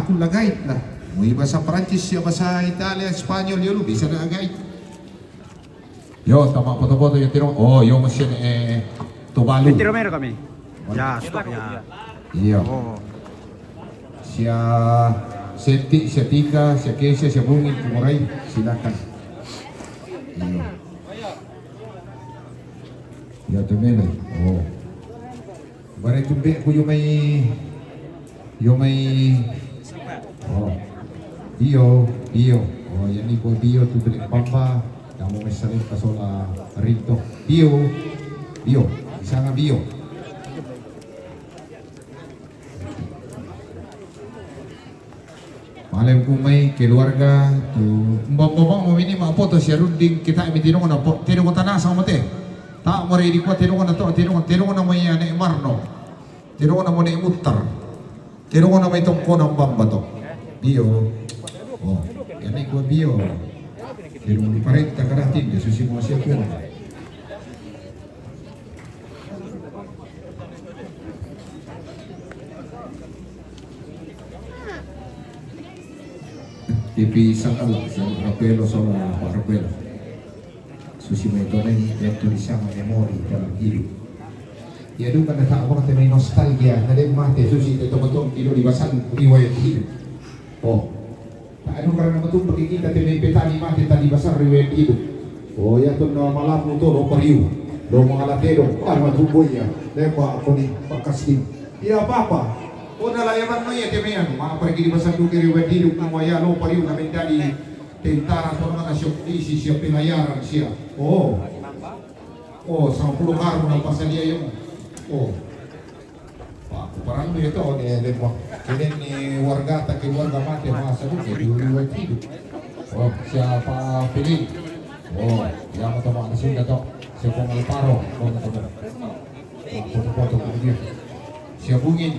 akong lagay lah. Mo iba sa Prancis, iba sa Italia, Espanyol, yun, bisa na agay. Yo, tama foto-foto yung tinong. Oh, yung masyan Tuvalu. 20 Romero kami. Ya, stopnya. Iya. Oh. Siya Seti, siya Tika, siya Kesia, siya Bungin, Kumuray, silakan. Iya. Ya, tumela. Oh. Barang tumbe ko yung may oh. Bio. Oh, yan iko Bio tutulik pamba. Kamu may salit pasola rito. Bio. Isa nga Bio. Malam kung may keluarga tu mbang mo ini mapo to siya ruding kita imitino ko na po tino ko tanasa mo te ta mo ri ko tino ko na to tino ko na may ana Marno tino ko na mo na imutar tino ko na may tungko ng bamba to Bio oh yan ko Bio pero di paret ta karatin de susimo siya ko Ipi sakal sa Rapelo sola Rapelo. Susi mo ito na yung tulisang memori dalam hidup. Ya doon ka natawag natin may nostalgia na rin mate susi ito matong ilolibasan riwayat hidup. Oh, paano ka na matong makikita natin may petani mate talibasan riwayat hidup. Oh, ya to na malapo to no pariw. Do mga latero, paano matuboy ya. Lepa ako ni pagkasting. Iya papa. O nalayaman mo yan, timayan, mga pagkilibasan doon kiriwet hilog ng wayalo, pariw na mendali, tentara to mga nasyokisi siya, pinayaran siya. Oo. Oo, 10 karo ng pasalya yung. Oo. Parang mo ito, kinin ni warga, takiwarga mati, mga sabuk, kiriwet hilog. Oo, siya pa piling. Oo, yan mo ito mga nasunda to. Siya pong alparo, foto-foto ko dia. Siya Bungin,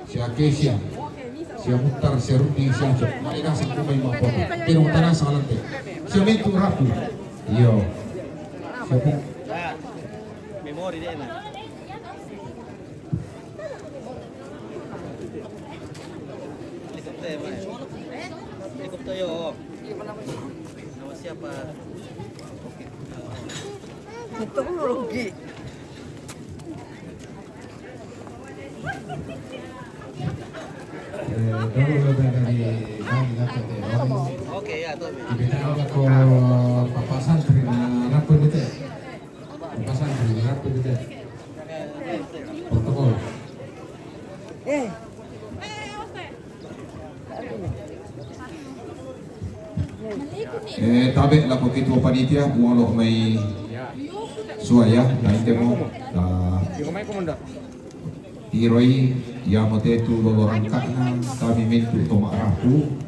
siya Kesia, siya Mutar, siya Rudi, siya Jok. Mainasan ko may mga foto. Pero tanang sa kalante. Siya Mentu Rapu. Iyo. Siya po. Memori din na. Helikopter yo. Nama siapa? Itu rugi. Oke ya tuh. Ibigay ko Papa Santri na rapon dito. Papa Santri na rapon dito. Protokol. Tabi la ko kito panitia kung ano may suaya na ite mo Hiroi yamote tu loloran kana kami mentu tomarapu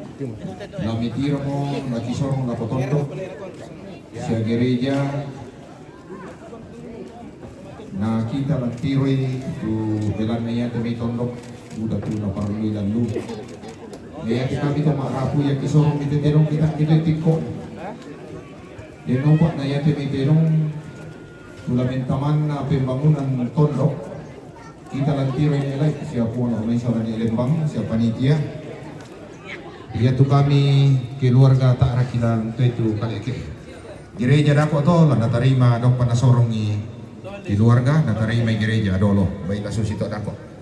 lami tiro mo nakisorong na potondo sa gereja na kita lang tiroi tu belan na yan may tondok udah tu na parului lalu ya kami tomarapu ya kisorong iterong kita tiko denopak na yan may terong tulamentaman na pembangunan tondok kita lang tiro nila siya po na umay sa Lembang siya panitia iya tu kami keluarga tak rakilan tu kaleke gereja dako to la natarima dong panasorong ni keluarga natarima gereja dolo baik kasus itu dako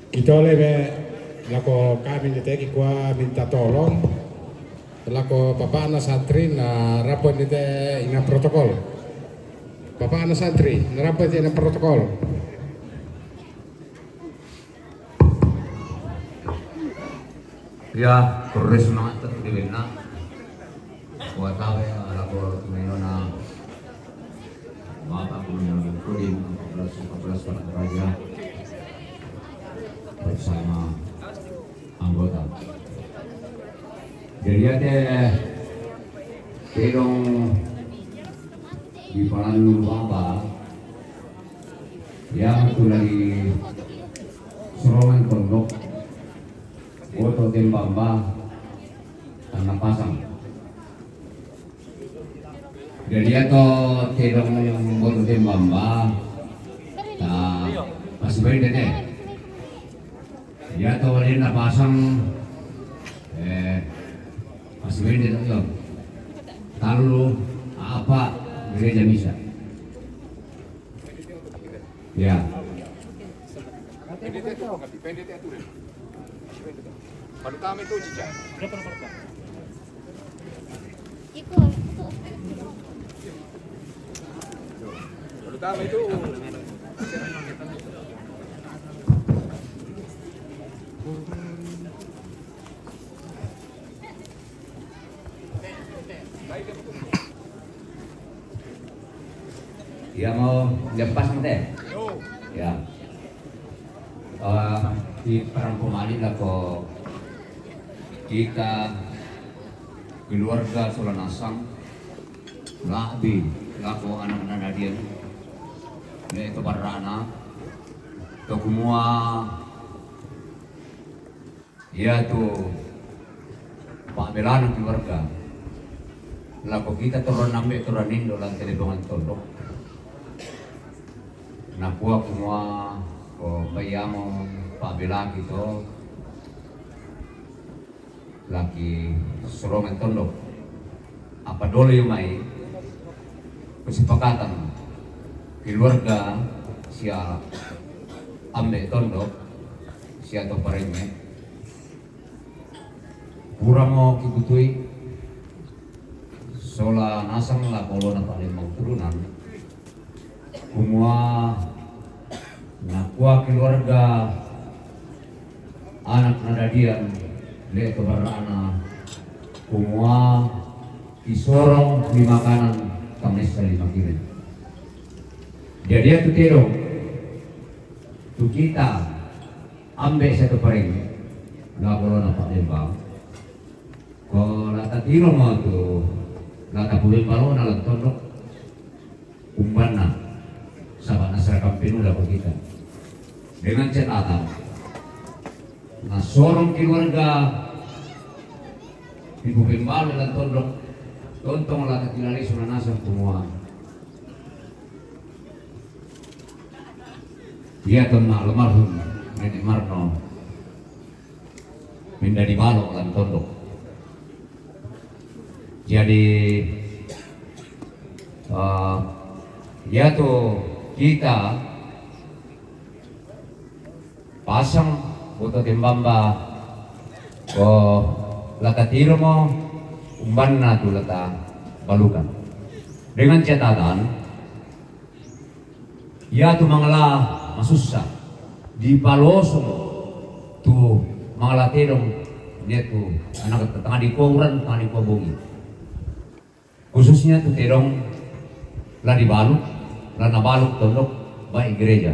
Kita lebe lako kami nite kwa minta tolong lako Bapak anak santri na rapor nite ina protokol. Bapak anak santri na rapor ina protokol. Ya, progres semangat di Bina. Buat tahu ya, lako tumena mata punya kudim 14 pada raja bersama Jadi ada terong di Palanung Bamba yang itu lagi serongan pondok foto Tembamba tanah pasang. Jadi atau terong yang foto Tembamba masih baik deh. Ya atau dia nak pasang masih baik deh. Lalu apa gereja misa? Ya. Ya mau lepas nanti? Ya. Di perang kemarin lah kok kita keluarga Solanasang labi lako anak-anak dia ini kebarana to semua ya tuh Pak Belana keluarga lako kita turun nambe turun indo lang telepongan tolong nakuha semua o bayamo Pak Bela gitu lagi serongan tondok apa dole yung may kesepakatan keluarga siya ambe tondok siya to parenge pura mo kibutui sola nasang la kolo na palimang turunan semua nakwa keluarga anak nadadian le kebarana semua disorong di makanan kami sekali makirin jadi itu terong tu kita ambil satu paring na kalau na Palembang ko lata tiro mo tu lata Palembang na lang tondok umban na sama masyarakat penuh kita dengan catatan nah seorang keluarga ibu pembalu dan tondok tontong lah ketilali Solanasang semua dia temak lemarhum Nenek Marno minda di balok dan tondok jadi ya tuh kita pasang foto Tembamba ko lata tiro mo umban na tu lata balukan dengan catatan ya tu mangala masusah di palosong tu mangala terong dia tu anak tengah di kuuran tengah di kuabongi khususnya tu terong lah dibalut lah nabaluk tondok baik gereja.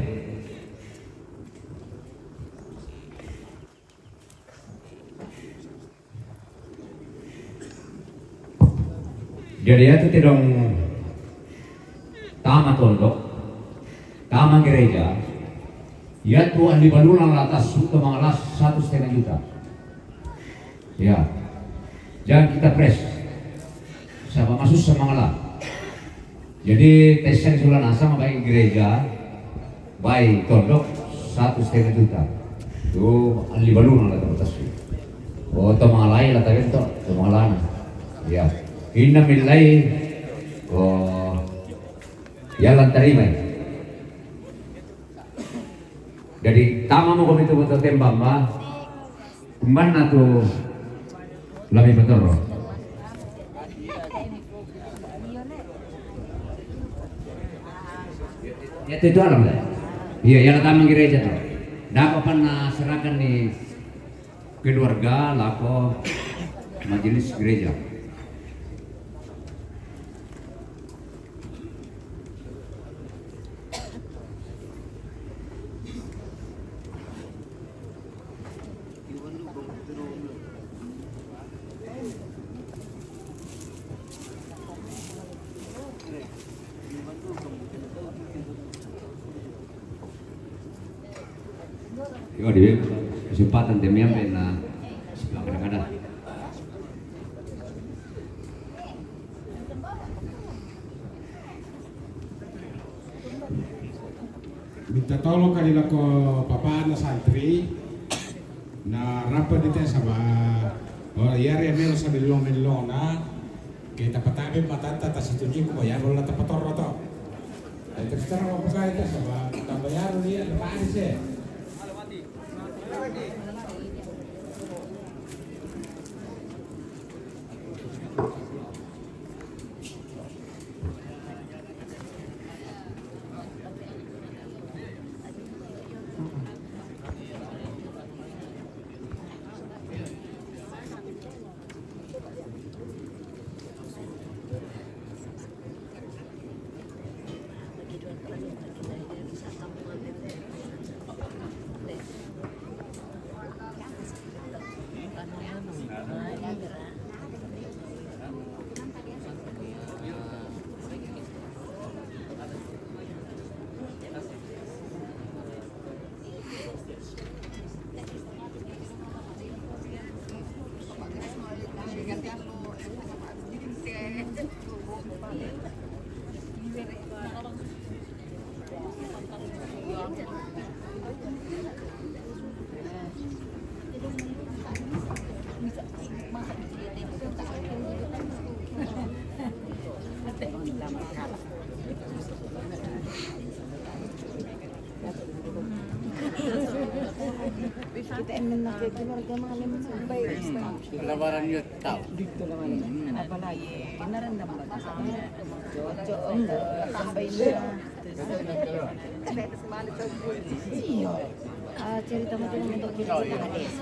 Jadi itu tidak tama tondok, tama gereja, ya Tuhan dibalulang atas untuk mengalas 1,5 juta. Ya, jangan kita press, sama masuk sama mengalah. Jadi tesnya Solanasang baik gereja, baik tondok 1,5 juta. Tuh ahli balulang atas. Oh, itu mengalai lah tapi itu mengalana. Ya. Inna millai jalan terima. Jadi tama mo kami itu betul Tembamba kumana tu lebih betul. Ya itu alam dah. Iya, yang tamang gereja tu. Dapat pernah serahkan di keluarga lako majelis gereja. Yo di kesempatan demiambe na sebelah kadang-kadang. Minta tolong kali ko papa na santri na rapat dito sama yari melo sa milong na kita patabi matanta ta situji ko ya wala ta pator to. Ay terus terang mo kaya ka sama tabayaro niya na paalis eh. Kita emang nak keluarga malam sampai Lebaran yun tau. dito naman. Apalagi narandam ba sa kanya? Jojo sampai dia. Iyo. Cerita mo din untuk kita hadis.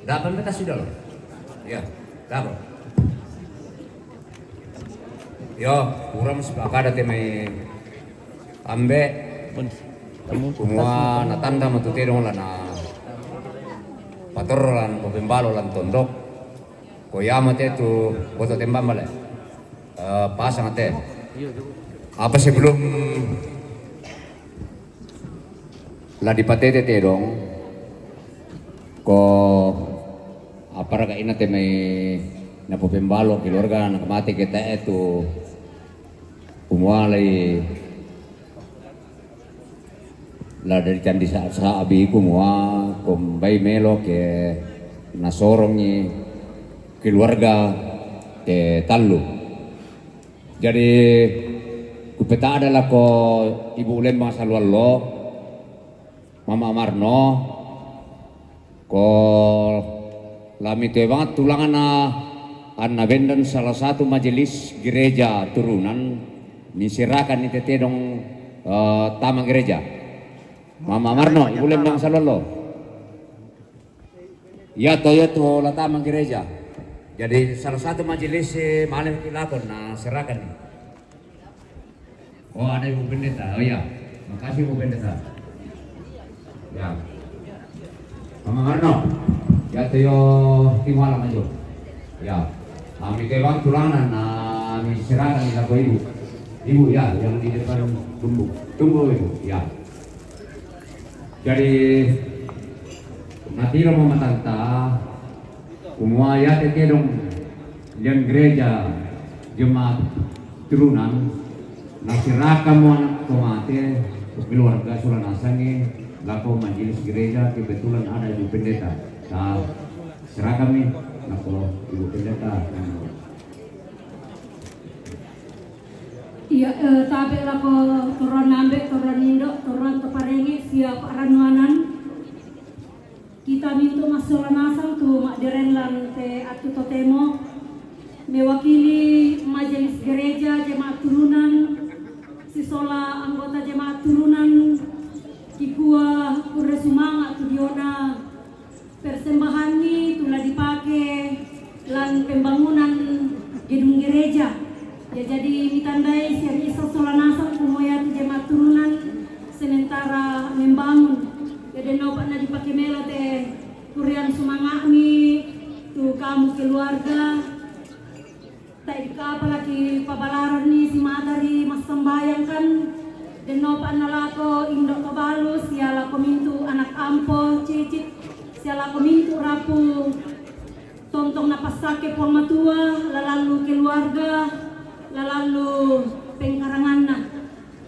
Dapat kita sudah loh. Ya, dapat. Yo, kurang sepakat ada may ambe semua natanda matutero lah na pator lan pembalo lan tondok koyama te tu boto tembam bale pasang ate apa sebelum la dipatete te dong ko aparaga ina te may napopembalo keluarga nakamati kita itu umualay la dari candi sa abi ko mua kumbay melo ke nasorong ni keluarga ke talu jadi kupeta adalah ko ibu ulema salwallo mama Marno ko lami tue banget tulangan na bendan salah satu majelis gereja turunan misirakan itu tedong taman gereja Mama Marno ibu lembang salolo ya to la taman gereja jadi salah satu majelis malam kilakon na serakan nih oh ada ibu pendeta oh ya makasih ibu pendeta ya Mama Marno ya yo timala maju ya kami kewang tulangan mi serakan nih ko ibu ya yang di depan tunggu ibu ya jadi natiro mo matanta umuaya tetedong yang gereja jemaat turunan nasiraka mo anak tomate keluarga Sulanasang lako majelis gereja kebetulan ada ibu pendeta nah serah kami lako ibu pendeta Iya, tabe lako turun nambe, turun indo, turun teparengi siap ranuanan. Kita minta masalah nasang tu mak direnlan te atu totemo mewakili majelis gereja jemaat turunan, sisola anggota jemaat turunan, kikua kure sumanga tu diona persembahan ni telah dipakai lan pembangunan gedung gereja. Ya jadi ditandai siap isa solanasang kumoya tu jemaat turunan sementara membangun. Jadi nopak na dipakai melo teh kurian sumangami tu kamu keluarga. Tak ika apalagi pabalaran ni si matari mas sembayang kan. Dan nopak na lako indok kabalus ya lako mintu anak ampo cicit ya lako mintu rapu tontong napasake puang matua lalalu keluarga lalalu pengkarangan na.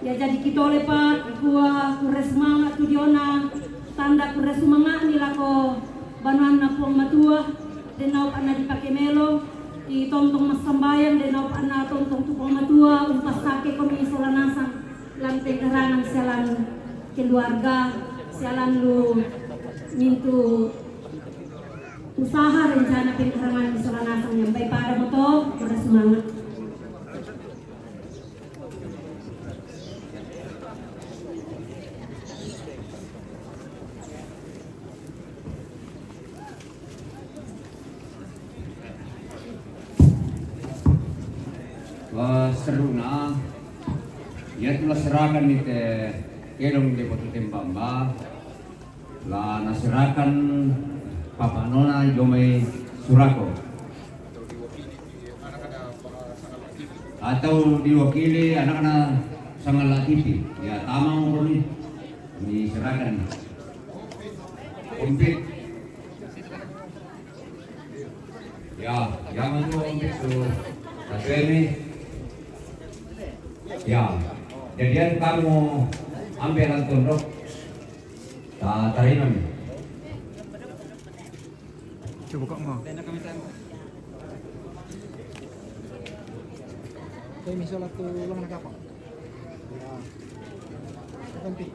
Ya jadi kita lepat gua kures semangat tu diona tanda kures semangat ni lako banuan na puang matua denau ana dipakai melo di tontong mas sambayang denau ana tontong tu puang matua umpas sake komi solanasang lan pengkarangan sialan keluarga sialan lu mintu usaha rencana pengkarangan solanasang yang baik para moto kures semangat. Seruna ya telah serahkan ni kelong de potu tembamba la naserakan papa nona jomai surako atau diwakili anak-anak sangat latifi ya tamang ini diserahkan komplit ya jangan tuh komplit tuh ini ya, jadian kamu ambil tunduk tak terima nih. Coba kok mau. Kayak misalnya tuh lo nak apa? Ganti.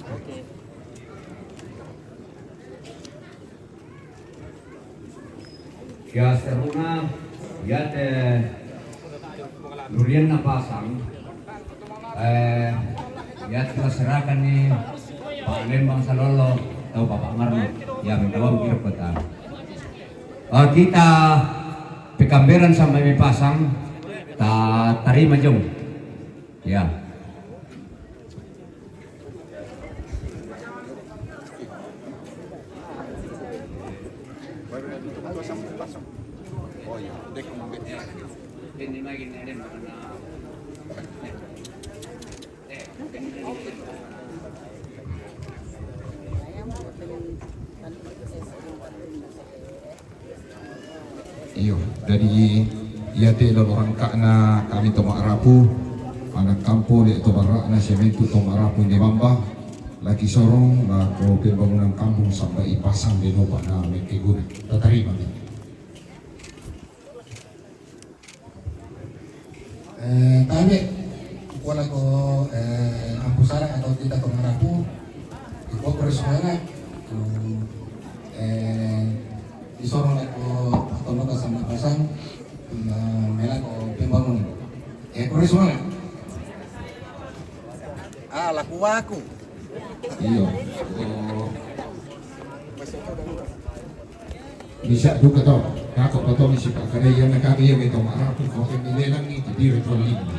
Oke. Ya seruna ya durian napasang ya kita serahkan nih Pak Lembang Salolo atau Bapak Marno ya membawa kira kota kita pekamberan sampai pasang tak terima jong ya. Iyo dari iate loloran kakna kami toma arapu anak kampo di tobarak na sementu toma arapu di mamba lagi sorong na ko pembangunan kampung sampai ipasang di nopa na mekiguna tatarima ni Tabe wala ko ampusara atau kita toma arapu iko koresmana disorong ako tono sama pasang mela ko pembangun kore semua laku aku iyo bisa juga tau ako pato ni si Pakaraya na kami yung itong arapu ko kemilelang ni tibiro ito linggo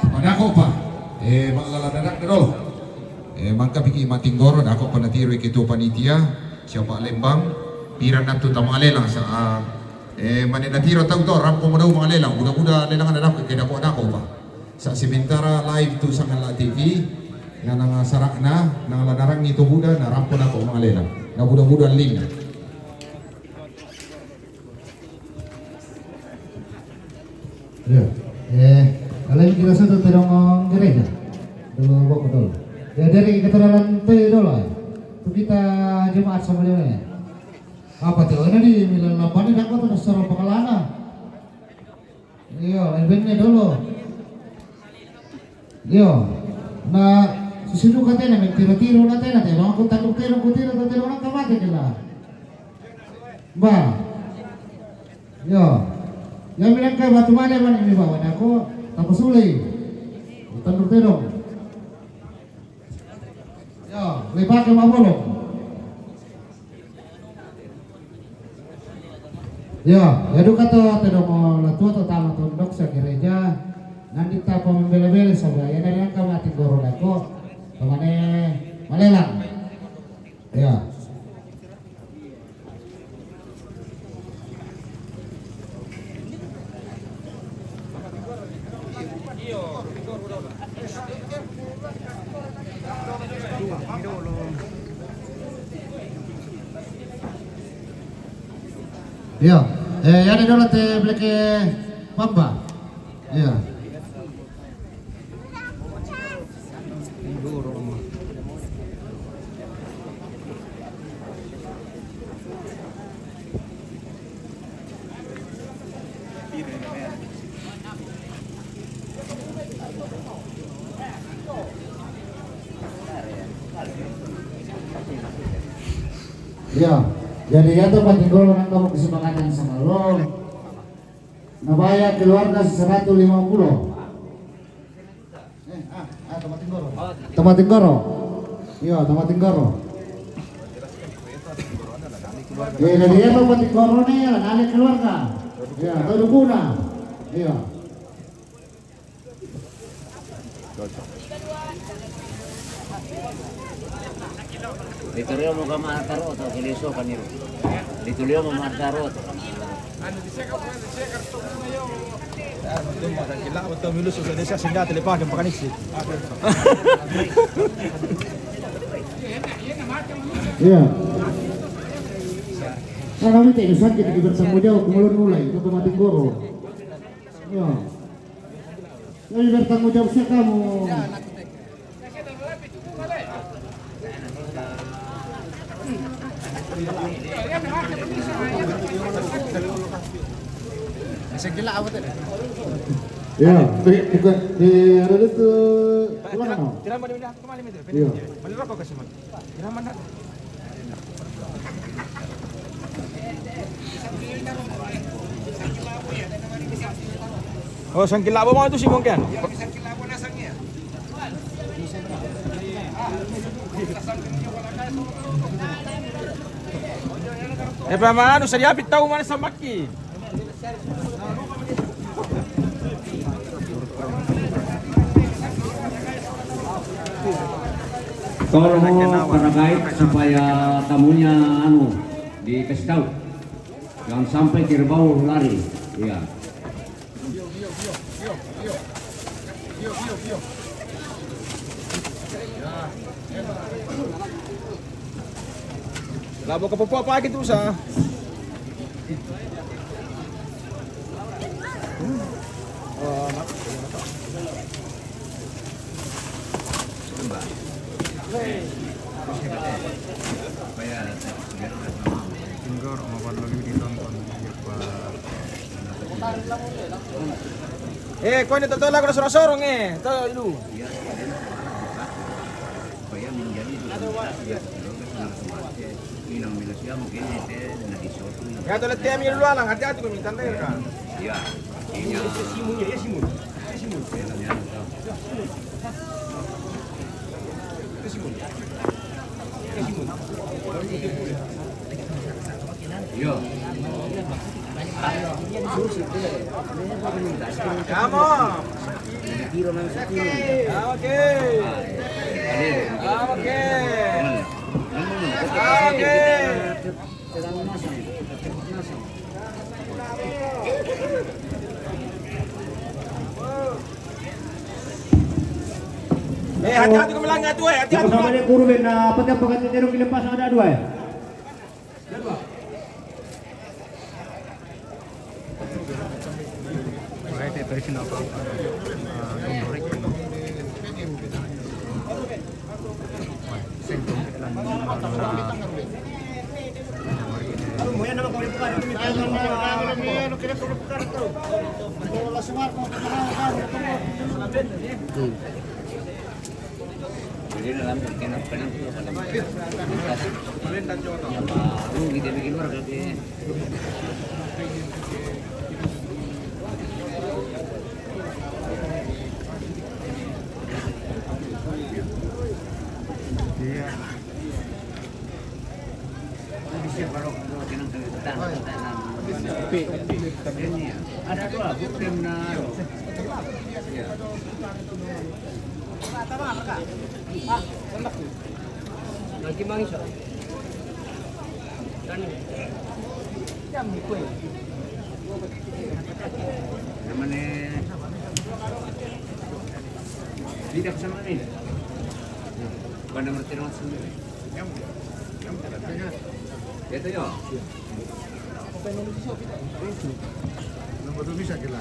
padako pa malaladanak na do mangkapiki matinggoro dako pa natiro ikito panitia siya pa Lembang piran na tutama lelang sa maninatiro tau to rampo mo daw mga lelang buda-buda lelang na dako kaya dako pa sa Sementara live to sa Ngala TV na nangasarak na nangalanarang nito buda na rampo na ko mga lelang na buda-buda link na ya kalian kira satu terong gereja dulu bawa dulu ya dari keterangan itu dulu itu kita jemaat sama dia apa tuh ini di milan lapan ini aku tuh seorang pengelana Iyo, eventnya dulu. Iyo, nah susudu katanya may tiro-tiro na tayo natin. Mga kung tiro na kamati nila. Ba? Iyo, yung bilang ka ba tumali man ini ba? Wala ko, tapos uli. Tiro. Iyo, lipat ka mabulong. Ya, edukato tidak mau latua total tunduk sa gereja. Nandito pa membela-bela sa bayan na lang kamating goro ko. Pamane malelang. Ya. Iya, yang di dalam teh bleke Pamba. Iya. Iya. Jadi ya tuh Pak Tinggol orang kamu kesepakatan sama lo. Nabaya keluarga 150. Tempat Tinggoro. Tempat Tinggoro. Iya, tempat Tinggoro. Ya, jadi ya tuh Pak Tinggoro nih, ada keluarga. Iya, tahu dukuna. Iya. Dituloy mo ka maataro to kiliso kaniro. Dituloy mo maataro to. Iya. Saya kami tidak sakit di bertemu jauh kemudian mulai itu tempat Tinggoro. Iya. Jadi bertanggung jawab saya kamu. Ya, di ada itu mana? Tidak mau diminta kembali itu. Iya. Balik rokok kasih man. Tidak mana? Oh, sangkilabo mau itu sih mungkin. Paman, usah diapit tahu mana samaki. Tolong para guide supaya tamunya dikasih tahu. Jangan sampai kerbau lari. Iya. Labo ka po apa gitu sa. Kau ini tahu lagu sorong-sorong tahu dulu. Ya tuh lihat dia dulu lang, hati-hati kau minta air kan. Iya. Simun. Yo. Kamu. Oke. Hati-hati kau melanggar tuh, hati-hati. Sama dia kurubin na pati pakai terong kilepas ada dua ya. Jadi dalam kenang itu apa rugi dia bikin warga dia. Iya. Bisa kalau kenang ini ada dua bukan naro. Ya. Lagi mangi siya. Namanya tidak sama ini. Pada merti orang sendiri. Itu ya. Nomor 2 bisa kira.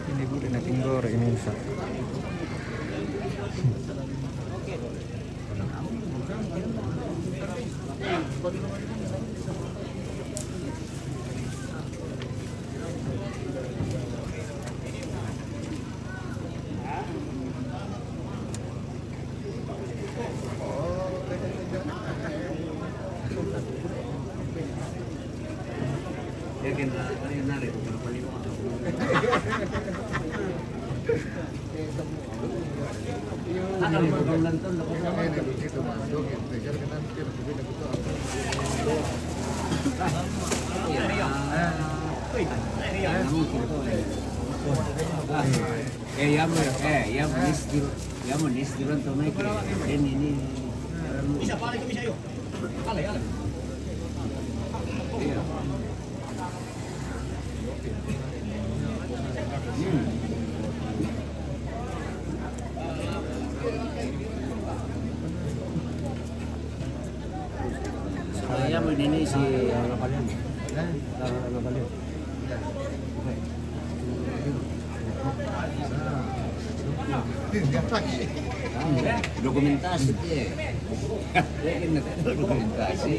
Ini bu na tinggor ini bisa. Yakin kalian narik bukan paling akan bukan nonton ya manis di rontok naik ini bisa paling bisa yuk kali ya iya saya ini si Napalian. Napalian. Dokumentasi dia. Dokumentasi.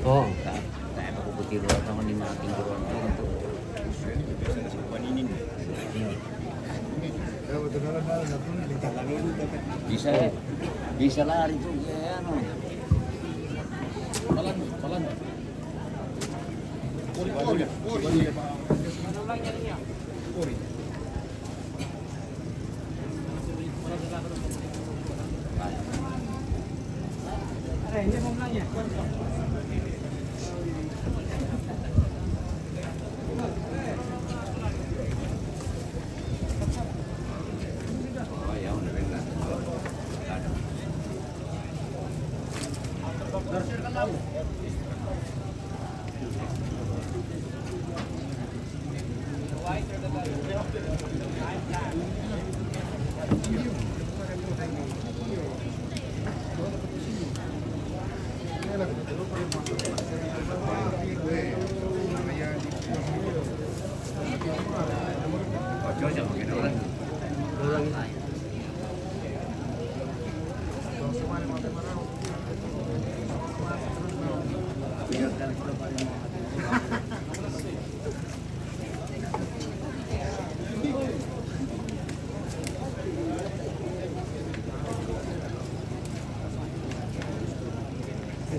Oh, tak aku putih luar tangan di mana tinggi ruang itu. Bisa, bisa lari tuh ya, no. Palan. Ini mau nanya.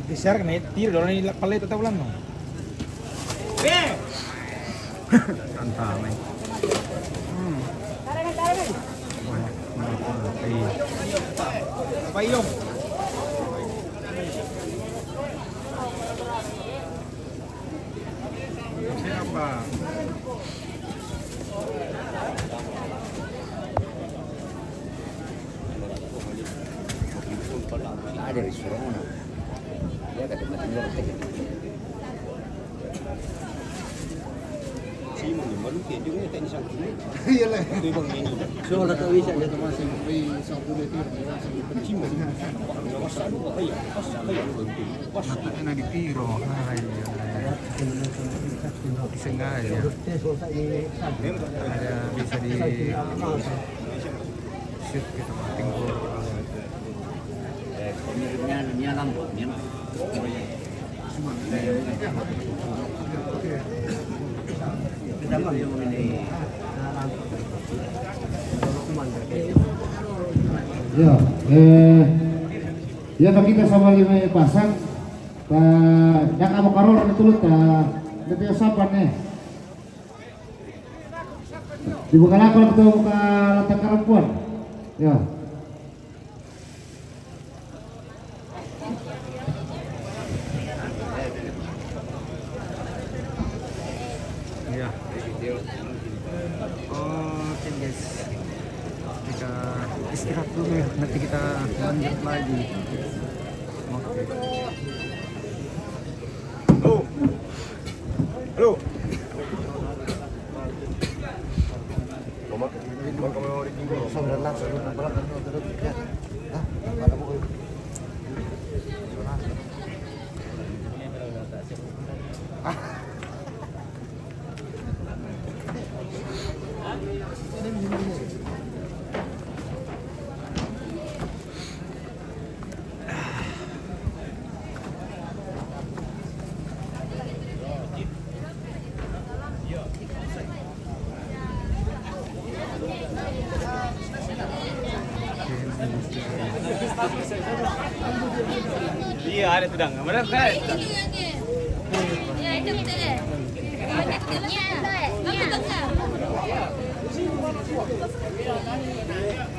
Di-share kan tiro doon ni palit atau ulan no. Antah main. Payung. Siapa? Ada di Surabaya. Dia kata mati luar tadi. Soalnya tak bisa dia masih satu meter. Kena ditiro. Sengaja. Ada bisa di shoot kita tinggal. Ini lampu, ini. Ya, ya kita sama lima pasang, yang kamu karol itu lu nanti sapan nih. Dibuka lakon atau buka latar perempuan, ya. Ya. Oke guys, kita istirahat dulu ya, nanti kita lanjut lagi. Oke. Halo. Iya, ada sedang. Benar kan? Ya, itu kita deh.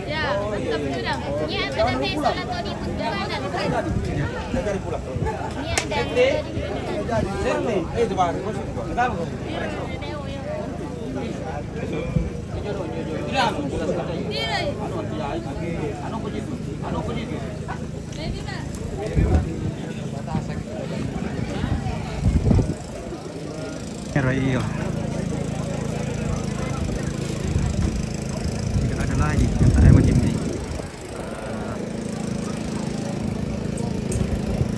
Ya, mantap sudah. Ini ada nanti salah tadi perjalanan. Ini ada. Itu baru. Kenal. Rayo. Tidak ada lagi kata macam ni.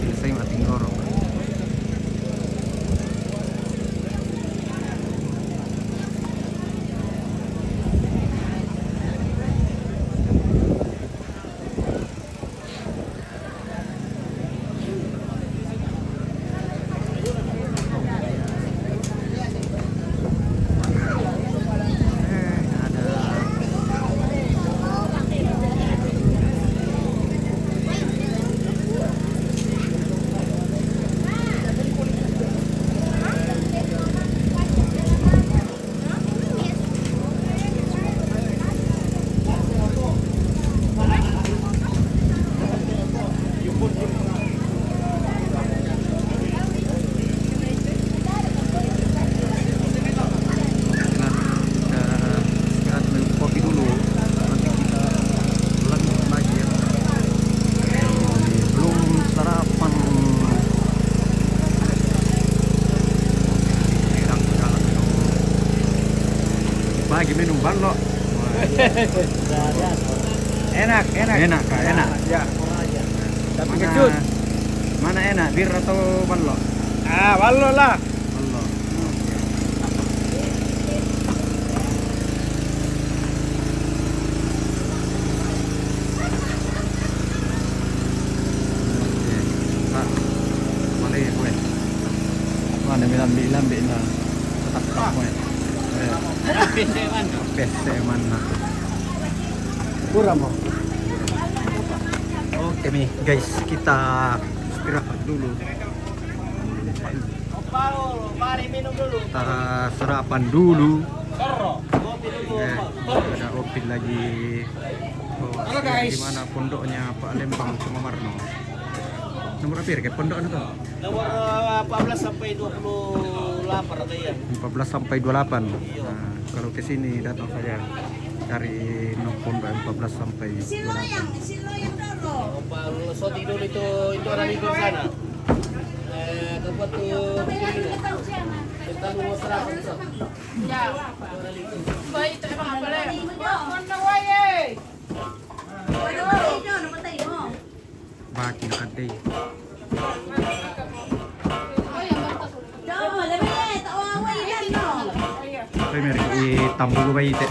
Selesai mati ngorok. Lagi minum balok. Enak. Ya. Tapi kecut. Mana enak, bir atau balok? Ah, balok lah. Balok. Boleh gue. Mana bilang na. Tak gue. PC mana? Kurang mau. Oke nih guys, kita istirahat. dulu. Kita sarapan dulu. Ada Opin lagi. Halo guys. Di mana pondoknya Pak Lembang Sumamarno? Nomor apa ya? Pondok itu? Nomor 14 sampai 28 ada ya. 14 sampai 28. Nah, kalau ke sini datang saja dari pondok 14 sampai 28. Kalau Soti dulu itu ada di sana. Tempat tuh kita mau serap itu. Ya. Baik, terima kasih. Baki kadai. Tapi meri tambu bayi teh.